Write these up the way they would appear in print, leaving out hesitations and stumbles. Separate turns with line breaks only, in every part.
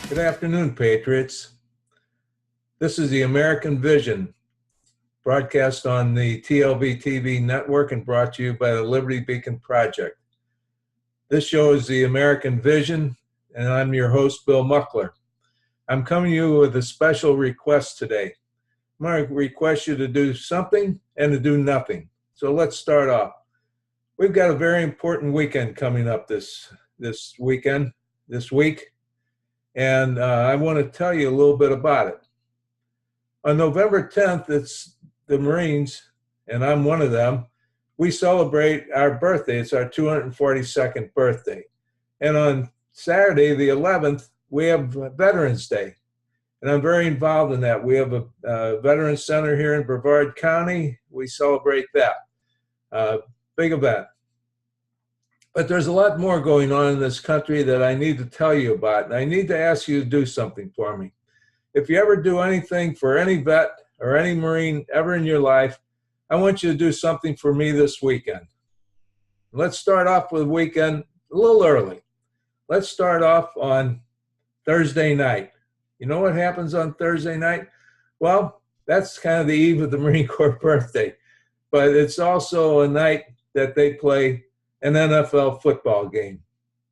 Good afternoon, Patriots. This is the American Vision, broadcast on the TLBTV network and brought to you by the Liberty Beacon Project. This show is the American Vision, and I'm your host, Bill Muckler. I'm coming to you with a special request today. I'm going to request you to do something and to do nothing. So let's start off. We've got a very important weekend coming up this week. And I want to tell you a little bit about it. On November 10th, it's the Marines, and I'm one of them. We celebrate our birthday. It's our 242nd birthday. And on Saturday, the 11th, we have Veterans Day. And I'm very involved in that. We have a Veterans Center here in Brevard County. We celebrate that. Big event. But there's a lot more going on in this country that I need to tell you about, and I need to ask you to do something for me. If you ever do anything for any vet or any Marine ever in your life, I want you to do something for me this weekend. Let's start off with the weekend a little early. Let's start off on Thursday night. You know what happens on Thursday night? Well, that's kind of the eve of the Marine Corps birthday, but it's also a night that they play an NFL football game.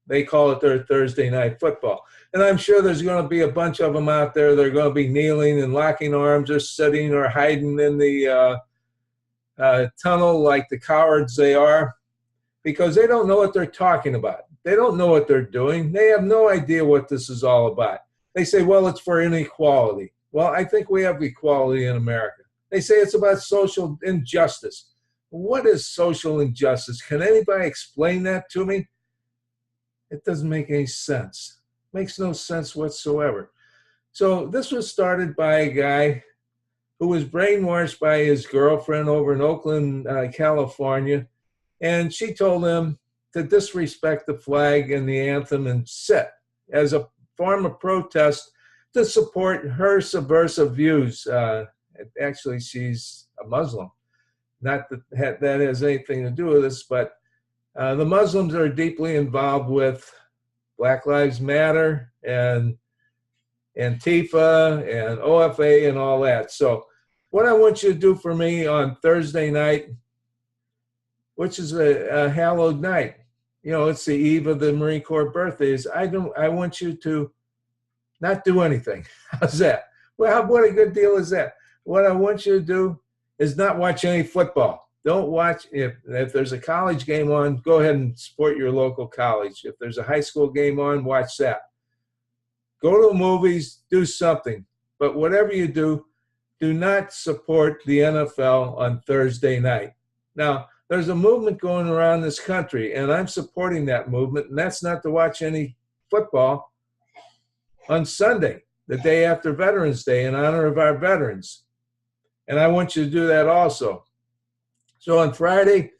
They call it their Thursday night football. And I'm sure there's going to be a bunch of them out there. They're going to be kneeling and locking arms or sitting or hiding in the tunnel like the cowards they are, because they don't know what they're talking about. They don't know what they're doing. They have no idea what this is all about. They say, well, it's for inequality. Well, I think we have equality in America. They say it's about social injustice. What is social injustice? Can anybody explain that to me? It doesn't make any sense. It makes no sense whatsoever. So this was started by a guy who was brainwashed by his girlfriend over in Oakland, California, and she told him to disrespect the flag and the anthem and sit as a form of protest to support her subversive views. Actually, she's a Muslim. Not that that has anything to do with this, but the Muslims are deeply involved with Black Lives Matter and Antifa and OFA and all that. So what I want you to do for me on Thursday night, which is a hallowed night, you know, it's the eve of the Marine Corps birthdays. I want you to not do anything. How's that? Well, what a good deal is that? What I want you to do is not watch any football. Don't watch, if there's a college game on, go ahead and support your local college. If there's a high school game on, watch that. Go to the movies, do something. But whatever you do not support the NFL on Thursday night. Now, there's a movement going around this country, and I'm supporting that movement, and that's not to watch any football on Sunday, the day after Veterans Day, in honor of our veterans. And I want you to do that also. So on Friday,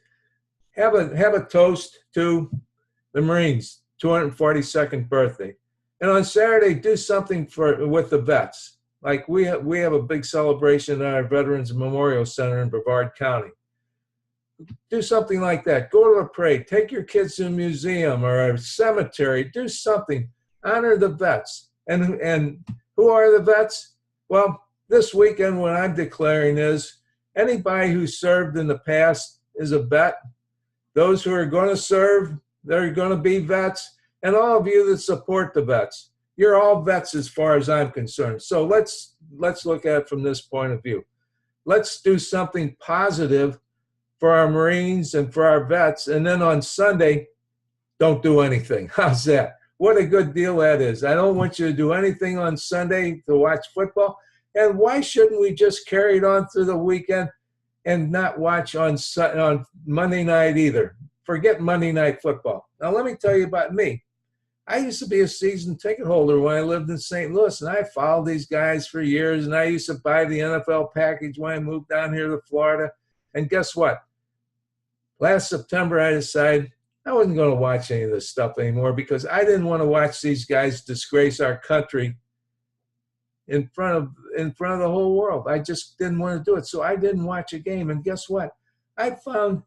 have a toast to the Marines' 242nd birthday. And on Saturday, do something with the vets. Like we have a big celebration at our Veterans Memorial Center in Brevard County. Do something like that. Go to a parade. Take your kids to a museum or a cemetery. Do something. Honor the vets. And who are the vets? Well, this weekend, what I'm declaring is anybody who served in the past is a vet. Those who are going to serve, they're going to be vets. And all of you that support the vets, you're all vets as far as I'm concerned. So let's look at it from this point of view. Let's do something positive for our Marines and for our vets. And then on Sunday, don't do anything. How's that? What a good deal that is. I don't want you to do anything on Sunday to watch football. And why shouldn't we just carry it on through the weekend and not watch on Monday night either? Forget Monday night football. Now, let me tell you about me. I used to be a season ticket holder when I lived in St. Louis, and I followed these guys for years, and I used to buy the NFL package when I moved down here to Florida. And guess what? Last September, I decided I wasn't going to watch any of this stuff anymore because I didn't want to watch these guys disgrace our country in front of the whole world. I just didn't want to do it. So I didn't watch a game. And guess what? I found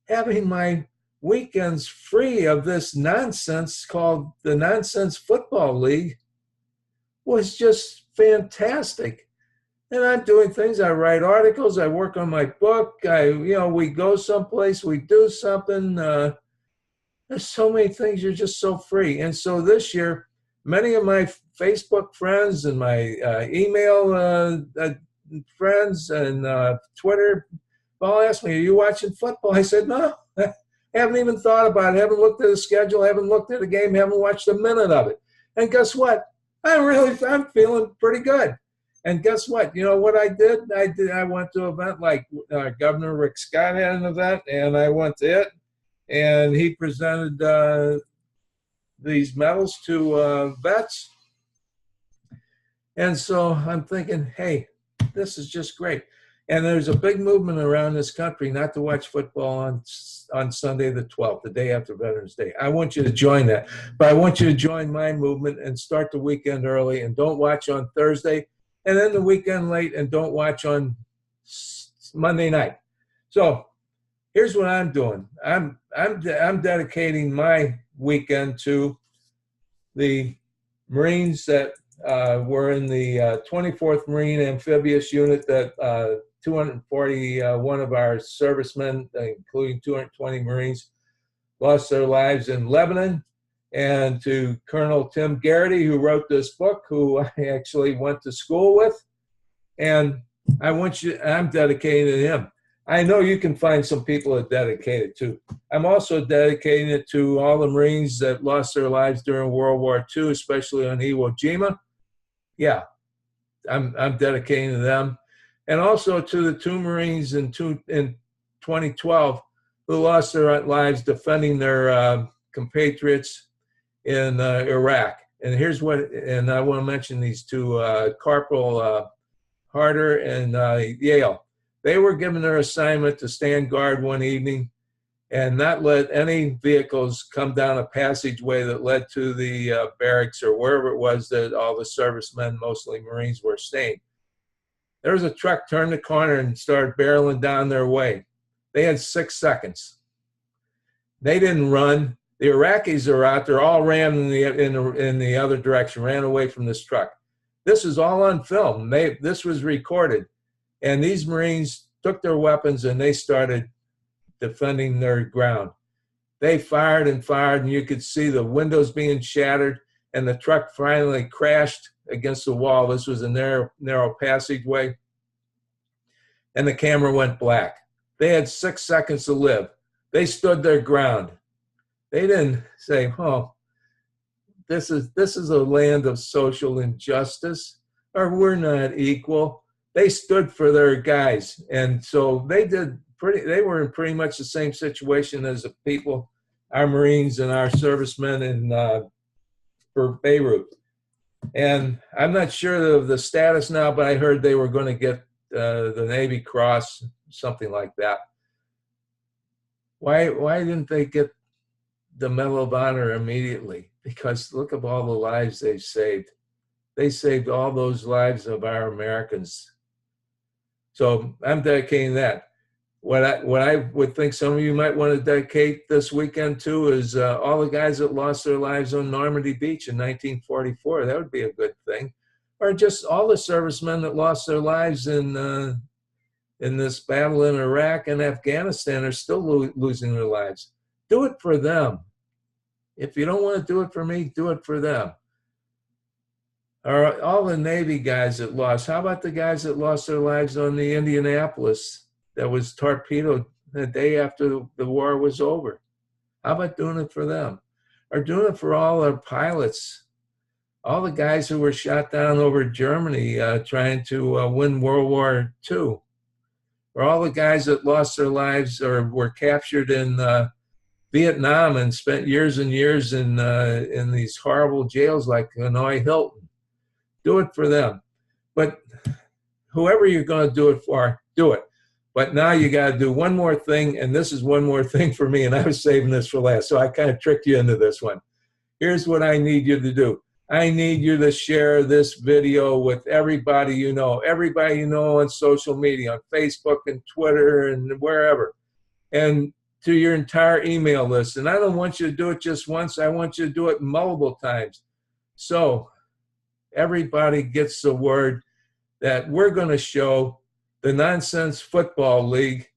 having my weekends free of this nonsense called the Nonsense Football League was just fantastic. And I'm doing things. I write articles. I work on my book. We go someplace. We do something. There's so many things. You're just so free. And so this year, many of my Facebook friends and my email friends and Twitter all asked me, "Are you watching football?" I said, "No, I haven't even thought about it. Haven't looked at the schedule. Haven't looked at the game. Haven't watched a minute of it." And guess what? I'm feeling pretty good. And guess what? You know what I did? I went to an event like Governor Rick Scott had an event, and I went to it, and he presented these medals to vets. And so I'm thinking, hey, this is just great. And there's a big movement around this country not to watch football on Sunday the 12th, the day after Veterans Day. I want you to join that. But I want you to join my movement and start the weekend early, and don't watch on Thursday, and then the weekend late, and don't watch on Monday night. So here's what I'm doing. I'm dedicating my weekend to the Marines that were in the 24th Marine Amphibious Unit that 241 of our servicemen, including 220 Marines, lost their lives in Lebanon. And to Colonel Tim Garrity, who wrote this book, who I actually went to school with. And I'm dedicating to him. I know you can find some people that dedicate it to. I'm also dedicating it to all the Marines that lost their lives during World War II, especially on Iwo Jima. Yeah, I'm dedicating to them. And also to the 2 Marines in 2012 who lost their lives defending their compatriots in Iraq. And and I want to mention these 2, Corporal Harder and Yale. They were given their assignment to stand guard one evening and not let any vehicles come down a passageway that led to the barracks or wherever it was that all the servicemen, mostly Marines, were staying. There was a truck turned the corner and started barreling down their way. They had 6 seconds. They didn't run. The Iraqis are out there, all ran in the other direction, ran away from this truck. This is all on film. This was recorded. And these Marines took their weapons and they started defending their ground. They fired and fired, and you could see the windows being shattered, and the truck finally crashed against the wall. This was a narrow passageway, and the camera went black. They had 6 seconds to live. They stood their ground. They didn't say, "Oh, this is a land of social injustice," or "We're not equal." They stood for their guys, and so they were in pretty much the same situation as the people, our Marines and our servicemen for Beirut. And I'm not sure of the status now, but I heard they were going to get the Navy Cross, something like that. Why didn't they get the Medal of Honor immediately? Because look at all the lives they've saved. They saved all those lives of our Americans. So I'm dedicating that. What I would think some of you might want to dedicate this weekend to is all the guys that lost their lives on Normandy Beach in 1944. That would be a good thing. Or just all the servicemen that lost their lives in this battle in Iraq and Afghanistan are still losing their lives. Do it for them. If you don't want to do it for me, do it for them. Or all the Navy guys that lost. How about the guys that lost their lives on the Indianapolis that was torpedoed the day after the war was over? How about doing it for them? Or doing it for all our pilots, all the guys who were shot down over Germany trying to win World War II, or all the guys that lost their lives or were captured in Vietnam and spent years and years in these horrible jails like Hanoi Hilton. Do it for them. But whoever you're going to do it for, do it. But now you got to do one more thing, and this is one more thing for me, and I was saving this for last, so I kind of tricked you into this one. Here's what I need you to do. I need you to share this video with everybody you know on social media, on Facebook and Twitter and wherever, and to your entire email list. And I don't want you to do it just once. I want you to do it multiple times. So everybody gets the word that we're going to show the Nonsense Football League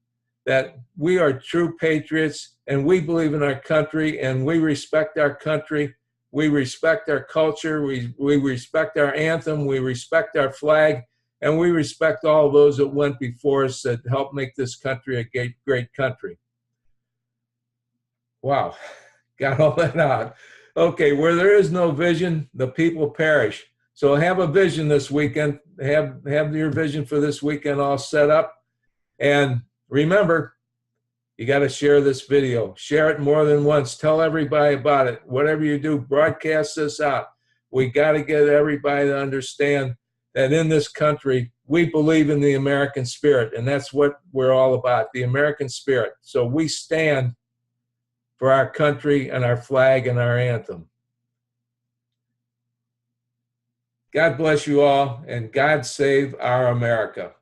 that we are true patriots and we believe in our country and we respect our country. We respect our culture. We respect our anthem. We respect our flag. And we respect all those that went before us that helped make this country a great country. Wow, got all that out. Okay, where there is no vision, the people perish. So have a vision this weekend. Have your vision for this weekend all set up. And remember, you got to share this video. Share it more than once. Tell everybody about it. Whatever you do, broadcast this out. We got to get everybody to understand that in this country, we believe in the American spirit, and that's what we're all about, the American spirit. So we stand for our country and our flag and our anthem. God bless you all, and God save our America.